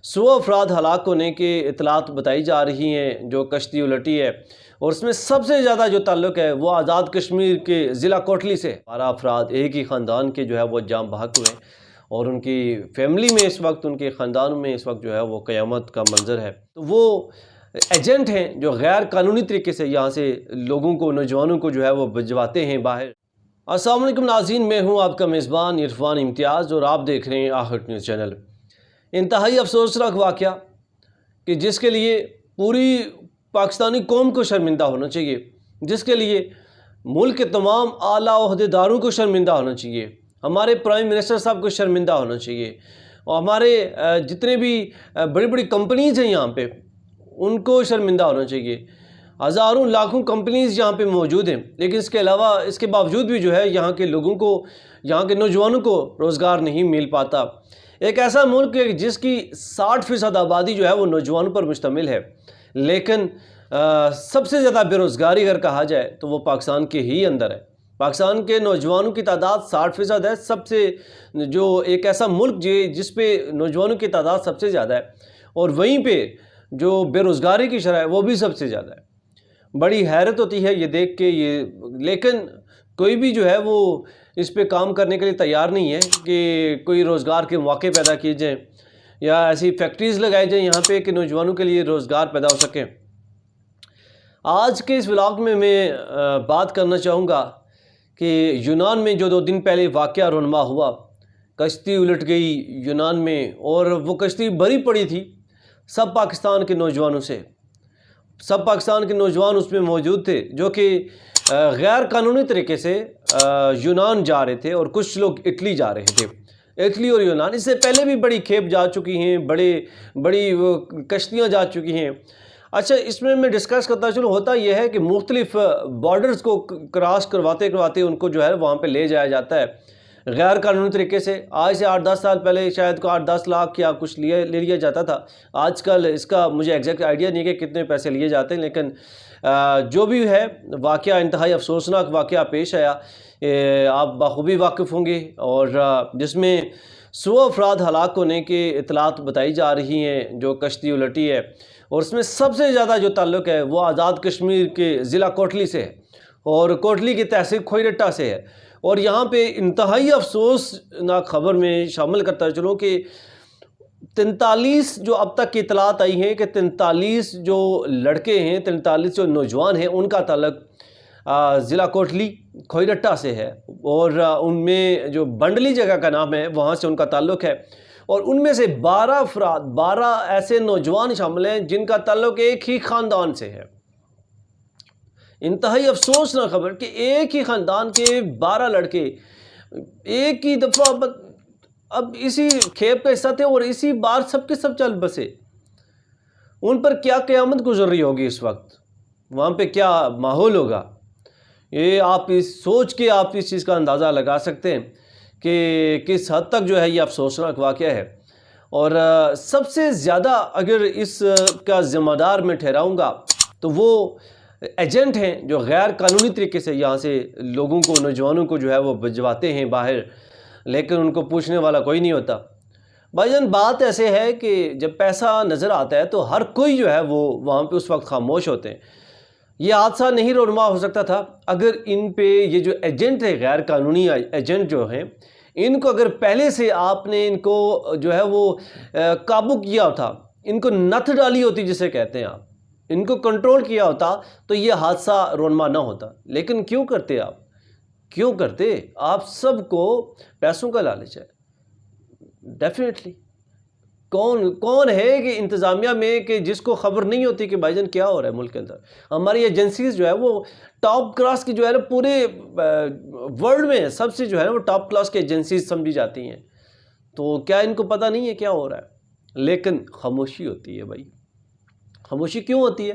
100 افراد ہلاک ہونے کے اطلاعات بتائی جا رہی ہیں جو کشتی الٹی ہے، اور اس میں سب سے زیادہ جو تعلق ہے وہ آزاد کشمیر کے ضلع کوٹلی سے 12 افراد ایک ہی خاندان کے جو ہے وہ جاں بحق ہوئے، اور ان کی فیملی میں اس وقت، ان کے خاندان میں اس وقت جو ہے وہ قیامت کا منظر ہے۔ تو وہ ایجنٹ ہیں جو غیر قانونی طریقے سے یہاں سے لوگوں کو، نوجوانوں کو جو ہے وہ بھجواتے ہیں باہر۔ السلام علیکم ناظرین، میں ہوں آپ کا میزبان عرفان امتیاز، اور آپ دیکھ رہے ہیں آخر نیوز چینل۔ انتہائی افسوسناک واقعہ کہ جس کے لیے پوری پاکستانی قوم کو شرمندہ ہونا چاہیے، جس کے لیے ملک کے تمام اعلیٰ عہدیداروں کو شرمندہ ہونا چاہیے، ہمارے پرائم منسٹر صاحب کو شرمندہ ہونا چاہیے، اور ہمارے جتنے بھی بڑی بڑی کمپنیز ہیں یہاں پہ ان کو شرمندہ ہونا چاہیے۔ ہزاروں لاکھوں کمپنیز یہاں پہ موجود ہیں، لیکن اس کے علاوہ، اس کے باوجود بھی جو ہے یہاں کے لوگوں کو، یہاں کے نوجوانوں کو روزگار نہیں مل پاتا۔ ایک ایسا ملک ہے جس کی 60% آبادی جو ہے وہ نوجوانوں پر مشتمل ہے، لیکن سب سے زیادہ بے روزگاری اگر کہا جائے تو وہ پاکستان کے ہی اندر ہے۔ پاکستان کے نوجوانوں کی تعداد 60% ہے، سب سے جو ایک ایسا ملک جس پہ نوجوانوں کی تعداد سب سے زیادہ ہے، اور وہیں پہ جو بے روزگاری کی شرح ہے وہ بھی سب سے زیادہ ہے۔ بڑی حیرت ہوتی ہے یہ دیکھ کے، لیکن کوئی بھی جو ہے وہ اس پہ کام کرنے کے لیے تیار نہیں ہے کہ کوئی روزگار کے مواقع پیدا کیے جائیں یا ایسی فیکٹریز لگائی جائیں یہاں پہ کہ نوجوانوں کے لیے روزگار پیدا ہو سکیں۔ آج کے اس ولاگ میں بات کرنا چاہوں گا کہ یونان میں جو 2 دن پہلے واقعہ رونما ہوا، کشتی الٹ گئی یونان میں، اور وہ کشتی بھری پڑی تھی سب پاکستان کے نوجوانوں سے۔ سب پاکستان کے نوجوان اس میں موجود تھے جو کہ غیر قانونی طریقے سے یونان جا رہے تھے، اور کچھ لوگ اٹلی جا رہے تھے۔ اٹلی اور یونان اس سے پہلے بھی بڑی کھیپ جا چکی ہیں، بڑی کشتیاں جا چکی ہیں۔ اچھا، اس میں ڈسکس کرتا چلوں، ہوتا یہ ہے کہ مختلف بارڈرز کو کراس کرواتے ان کو جو ہے وہاں پہ لے جایا جاتا ہے غیر قانونی طریقے سے۔ آج سے 8-10 سال پہلے شاید کو 8-10 لاکھ یا کچھ لے لیا جاتا تھا۔ آج کل اس کا مجھے ایگزیکٹ آئیڈیا نہیں کہ کتنے پیسے لیے جاتے ہیں، لیکن جو بھی ہے واقعہ انتہائی افسوسناک واقعہ پیش آیا، آپ بخوبی واقف ہوں گے، اور جس میں 100 افراد ہلاک ہونے کے اطلاعات بتائی جا رہی ہیں جو کشتی الٹی ہے، اور اس میں سب سے زیادہ جو تعلق ہے وہ آزاد کشمیر کے ضلع کوٹلی سے ہے، اور کوٹلی کی تحصیل کھوئی رٹا سے ہے۔ اور یہاں پہ انتہائی افسوسناک خبر میں شامل کرتا چلوں کہ 43 جو اب تک کی اطلاعات آئی ہیں کہ 43 جو لڑکے ہیں، 43 جو نوجوان ہیں، ان کا تعلق ضلع کوٹلی کھوئی رٹا سے ہے، اور ان میں جو بنڈلی جگہ کا نام ہے وہاں سے ان کا تعلق ہے، اور ان میں سے 12 ایسے نوجوان شامل ہیں جن کا تعلق ایک ہی خاندان سے ہے۔ انتہائی افسوسناک خبر کہ ایک ہی خاندان کے 12 لڑکے ایک ہی دفعہ اب اسی کھیپ کا حصہ تھے، اور اسی بار سب کے سب چل بسے۔ ان پر کیا قیامت گزر رہی ہوگی اس وقت، وہاں پہ کیا ماحول ہوگا، یہ آپ سوچ کے آپ اس چیز کا اندازہ لگا سکتے ہیں کہ کس حد تک جو ہے یہ افسوسناک واقعہ ہے۔ اور سب سے زیادہ اگر اس کا ذمہ دار میں ٹھہراؤں گا تو وہ ایجنٹ ہیں جو غیر قانونی طریقے سے یہاں سے لوگوں کو، نوجوانوں کو جو ہے وہ بھجواتے ہیں باہر، لیکن ان کو پوچھنے والا کوئی نہیں ہوتا۔ بھائی جان، بات ایسے ہے کہ جب پیسہ نظر آتا ہے تو ہر کوئی جو ہے وہ وہاں پہ اس وقت خاموش ہوتے ہیں۔ یہ حادثہ نہیں رونما ہو سکتا تھا اگر ان پہ یہ جو ایجنٹ ہے، غیر قانونی ایجنٹ جو ہیں، ان کو اگر پہلے سے آپ نے ان کو جو ہے وہ قابو کیا ہوتا، ان کو نتھ ڈالی ہوتی جسے کہتے ہیں آپ، ان کو کنٹرول کیا ہوتا تو یہ حادثہ رونما نہ ہوتا۔ لیکن کیوں کرتے آپ؟ کیوں کرتے؟ آپ سب کو پیسوں کا لالچ ہے ڈیفینیٹلی۔ کون ہے کہ انتظامیہ میں کہ جس کو خبر نہیں ہوتی کہ بھائی جان کیا ہو رہا ہے ملک کے اندر؟ ہماری ایجنسیز جو ہے وہ ٹاپ کلاس کی جو ہے نا، پورے ورلڈ میں سب سے جو ہے نا وہ ٹاپ کلاس کی ایجنسیز سمجھی جاتی ہیں، تو کیا ان کو پتہ نہیں ہے کیا ہو رہا ہے؟ لیکن خاموشی ہوتی ہے بھائی۔ خاموشی کیوں ہوتی ہے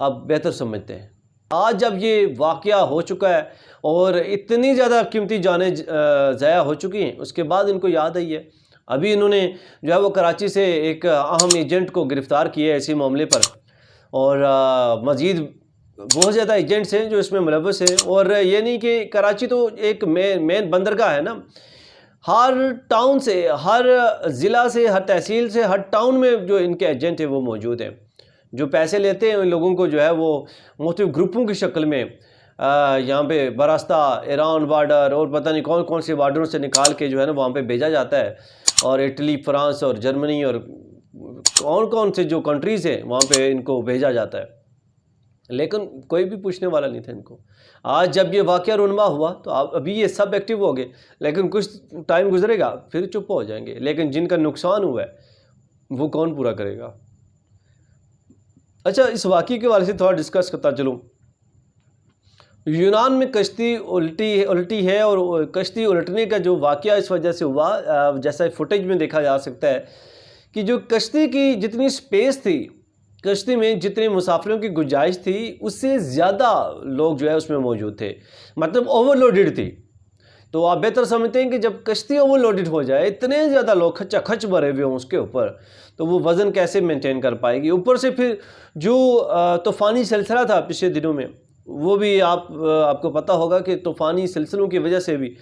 آپ بہتر سمجھتے ہیں۔ آج جب یہ واقعہ ہو چکا ہے اور اتنی زیادہ قیمتی جانیں ضائع ہو چکی ہیں، اس کے بعد ان کو یاد آئی ہے۔ ابھی انہوں نے جو ہے وہ کراچی سے ایک اہم ایجنٹ کو گرفتار کیا ہے اسی معاملے پر، اور مزید بہت زیادہ ایجنٹس ہیں جو اس میں ملوث ہیں۔ اور یہ نہیں کہ کراچی تو ایک مین بندرگاہ ہے نا، ہر ٹاؤن سے، ہر ضلع سے، ہر تحصیل سے، ہر ٹاؤن میں جو ان کے ایجنٹ ہیں وہ موجود ہیں، جو پیسے لیتے ہیں ان لوگوں کو جو ہے وہ مختلف گروپوں کی شکل میں یہاں پہ براستہ ایران بارڈر اور پتہ نہیں کون کون سے بارڈروں سے نکال کے جو ہے نا وہاں پہ بھیجا جاتا ہے، اور اٹلی، فرانس اور جرمنی اور کون کون سے جو کنٹریز ہیں وہاں پہ ان کو بھیجا جاتا ہے، لیکن کوئی بھی پوچھنے والا نہیں تھا ان کو۔ آج جب یہ واقعہ رونما ہوا تو ابھی یہ سب ایکٹیو ہو گئے، لیکن کچھ ٹائم گزرے گا پھر چپ ہو جائیں گے، لیکن جن کا نقصان ہوا ہے وہ کون پورا کرے گا؟ اچھا، اس واقعے کے حوالے سے تھوڑا ڈسکس کرتا چلوں۔ یونان میں کشتی الٹی ہے، اور کشتی الٹنے کا جو واقعہ اس وجہ سے ہوا، جیسا فوٹیج میں دیکھا جا سکتا ہے کہ جو کشتی کی جتنی سپیس تھی، کشتی میں جتنے مسافروں کی گنجائش تھی اس سے زیادہ لوگ جو ہے اس میں موجود تھے، مطلب اوور لوڈڈ تھی۔ تو آپ بہتر سمجھتے ہیں کہ جب کشتی اوور لوڈڈ ہو جائے، اتنے زیادہ لوگ کھچا کھچ بھرے ہوئے ہوں اس کے اوپر، تو وہ وزن کیسے مینٹین کر پائے گی؟ اوپر سے پھر جو طوفانی سلسلہ تھا پچھلے دنوں میں، وہ بھی آپ کو پتہ ہوگا کہ طوفانی سلسلوں کی وجہ سے بھی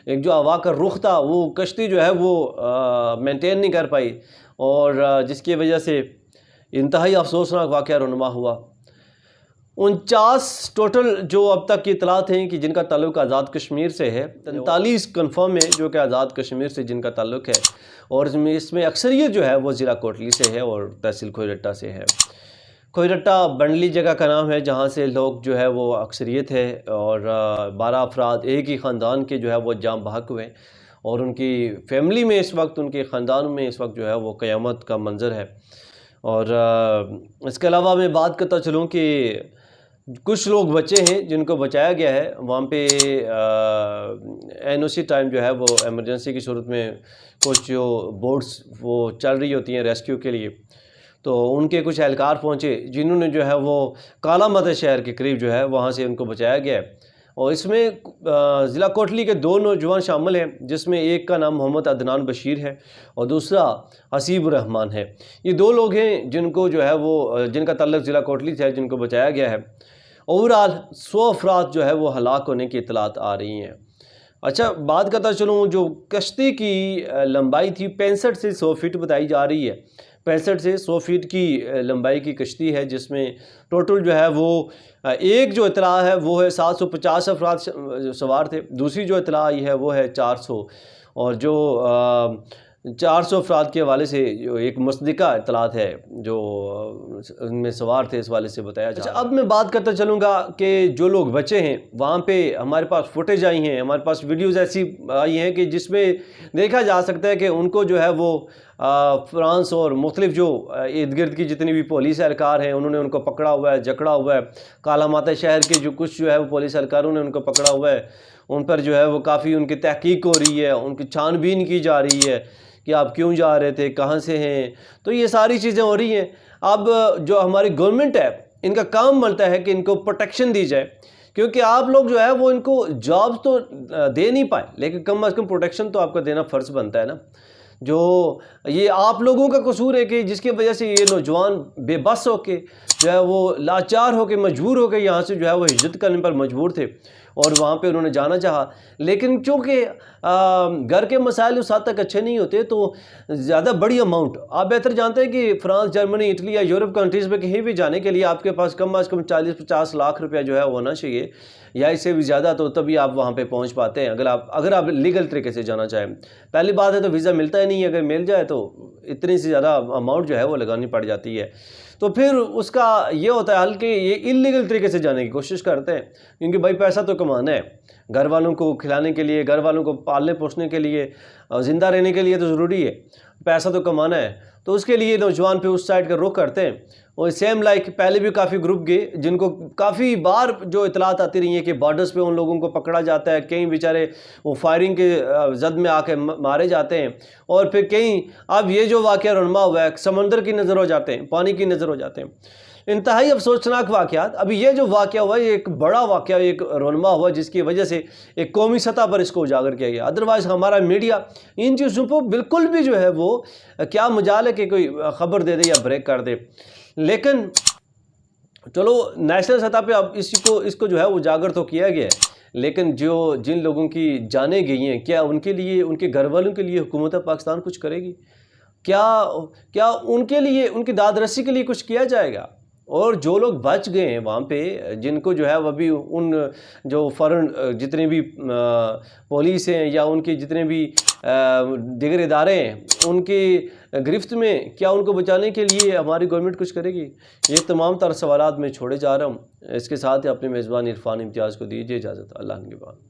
ایک جو ہوا کا رخ تھا وہ کشتی جو ہے وہ مینٹین نہیں کر پائی، اور جس کی وجہ سے انتہائی افسوسناک واقعہ رونما ہوا۔ 49 ٹوٹل جو اب تک کی اطلاعات ہیں کہ جن کا تعلق آزاد کشمیر سے ہے، 43 کنفرم ہے جو کہ آزاد کشمیر سے جن کا تعلق ہے، اور اس میں اکثریت جو ہے وہ ضلع کوٹلی سے ہے اور تحصیل کھوئی سے ہے۔ کھوئی بنڈلی جگہ کا نام ہے جہاں سے لوگ جو ہے وہ اکثریت ہے، اور 12 افراد ایک ہی خاندان کے جو ہے وہ جاں بحق ہوئے، اور ان کی فیملی میں اس وقت، ان کے خاندان میں اس وقت جو ہے وہ قیامت کا منظر ہے۔ اور اس کے علاوہ میں بات کرتا چلوں کہ کچھ لوگ بچے ہیں جن کو بچایا گیا ہے وہاں پہ اسی ٹائم جو ہے وہ ایمرجنسی کی صورت میں کچھ جو بوٹس وہ چل رہی ہوتی ہیں ریسکیو کے لیے، تو ان کے کچھ اہلکار پہنچے جنہوں نے جو ہے وہ کالا مدہ شہر کے قریب جو ہے وہاں سے ان کو بچایا گیا ہے، اور اس میں ضلع کوٹلی کے 2 نوجوان شامل ہیں، جس میں ایک کا نام محمد عدنان بشیر ہے اور دوسرا حسیب الرحمان ہے۔ یہ 2 لوگ ہیں جن کو جو ہے وہ جن کا تعلق ضلع کوٹلی سے ہے، جن کو بچایا گیا ہے۔ اوورآل 100 افراد جو ہے وہ ہلاک ہونے کی اطلاعات آ رہی ہیں۔ اچھا، بات کرتا چلوں جو کشتی کی لمبائی تھی 65 سے 100 فٹ بتائی جا رہی ہے، 65 سے 100 فٹ کی لمبائی کی کشتی ہے، جس میں ٹوٹل جو ہے وہ ایک جو اطلاع ہے وہ ہے 750 افراد سوار تھے، دوسری جو اطلاع آئی ہے وہ ہے 400، اور جو 400 افراد کے حوالے سے جو ایک مصدقہ اطلاعات ہے جو ان میں سوار تھے اس والے سے بتایا جا رہا ہے۔ اب میں بات کرتا چلوں گا کہ جو لوگ بچے ہیں وہاں پہ ہمارے پاس فوٹیج آئی ہیں، ہمارے پاس ویڈیوز ایسی آئی ہیں کہ جس میں دیکھا جا سکتا ہے کہ ان کو جو ہے وہ فرانس اور مختلف جو ارد گرد کی جتنی بھی پولیس اہلکار ہیں انہوں نے ان کو پکڑا ہوا ہے، جکڑا ہوا ہے۔ کالا ماتا شہر کے جو کچھ جو ہے وہ پولیس اہلکاروں نے ان کو پکڑا ہوا ہے، ان پر جو ہے وہ کافی ان کی تحقیق ہو رہی ہے، ان کی چھان بین کی جا رہی ہے کہ آپ کیوں جا رہے تھے، کہاں سے ہیں، تو یہ ساری چیزیں ہو رہی ہیں۔ اب جو ہماری گورنمنٹ ہے ان کا کام بنتا ہے کہ ان کو پروٹیکشن دی جائے، کیونکہ آپ لوگ جو ہے وہ ان کو جاب تو دے نہیں پائے، لیکن کم از کم پروٹیکشن تو آپ کا دینا فرض بنتا ہے نا۔ جو یہ آپ لوگوں کا قصور ہے کہ جس کی وجہ سے یہ نوجوان بے بس ہو کے جو ہے وہ لاچار ہو کے مجبور ہو کے یہاں سے جو ہے وہ ہجرت کرنے پر مجبور تھے، اور وہاں پہ انہوں نے جانا چاہا، لیکن چونکہ گھر کے مسائل اس حد تک اچھے نہیں ہوتے تو زیادہ بڑی اماؤنٹ، آپ بہتر جانتے ہیں کہ فرانس، جرمنی، اٹلی یا یورپ کنٹریز میں کہیں بھی جانے کے لیے آپ کے پاس کم از کم 40-50 لاکھ روپیہ جو ہے ہونا چاہیے، یا اس سے بھی زیادہ، تو تبھی آپ وہاں پہ پہنچ پاتے ہیں اگر آپ لیگل طریقے سے جانا چاہیں۔ پہلی بات ہے تو ویزا ملتا ہی نہیں، اگر مل جائے تو اتنی سے زیادہ اماؤنٹ جو ہے وہ لگانی پڑ جاتی ہے، تو پھر اس کا یہ ہوتا ہے حل کہ یہ انلیگل طریقے سے جانے کی کوشش کرتے ہیں، کیونکہ بھائی پیسہ تو کمانا ہے، گھر والوں کو کھلانے کے لیے، گھر والوں کو پالنے پوسنے کے لیے، زندہ رہنے کے لیے تو ضروری ہے، پیسہ تو کمانا ہے، تو اس کے لیے نوجوان پہ اس سائڈ کا رخ کرتے ہیں۔ اور سیم لائک پہلے بھی کافی گروپ گئے جن کو کافی بار جو اطلاعات آتی رہی ہیں کہ بارڈرز پہ ان لوگوں کو پکڑا جاتا ہے، کہیں بیچارے وہ فائرنگ کے زد میں آ کے مارے جاتے ہیں، اور پھر کہیں اب یہ جو واقعہ رونما ہوا ہے سمندر کی نظر ہو جاتے ہیں، پانی کی نظر ہو جاتے ہیں۔ انتہائی افسوسناک واقعات۔ ابھی یہ جو واقعہ ہوا یہ ایک بڑا واقعہ، ایک رونما ہوا جس کی وجہ سے ایک قومی سطح پر اس کو اجاگر کیا گیا، ادروائز ہمارا میڈیا ان چیزوں کو بالکل بھی جو ہے وہ کیا مجال ہے کہ کوئی خبر دے دے یا بریک کر دے، لیکن چلو نیشنل سطح پہ اب اس کو جو ہے اجاگر تو کیا گیا ہے، لیکن جن لوگوں کی جانیں گئی ہیں، کیا ان کے لیے، ان کے گھر والوں کے لیے حکومت پاکستان کچھ کرے گی؟ کیا ان کے لیے، ان کی داد رسی کے لیے کچھ کیا جائے گا؟ اور جو لوگ بچ گئے ہیں وہاں پہ، جن کو جو ہے وہ ابھی ان جو فارن جتنے بھی پولیس ہیں یا ان کے جتنے بھی دیگر ادارے ہیں ان کی گرفت میں، کیا ان کو بچانے کے لیے ہماری گورنمنٹ کچھ کرے گی؟ یہ تمام تر سوالات میں چھوڑے جا رہا ہوں۔ اس کے ساتھ ہی اپنے میزبان عرفان امتیاز کو دیجیے اجازت۔ اللہ نگہبان۔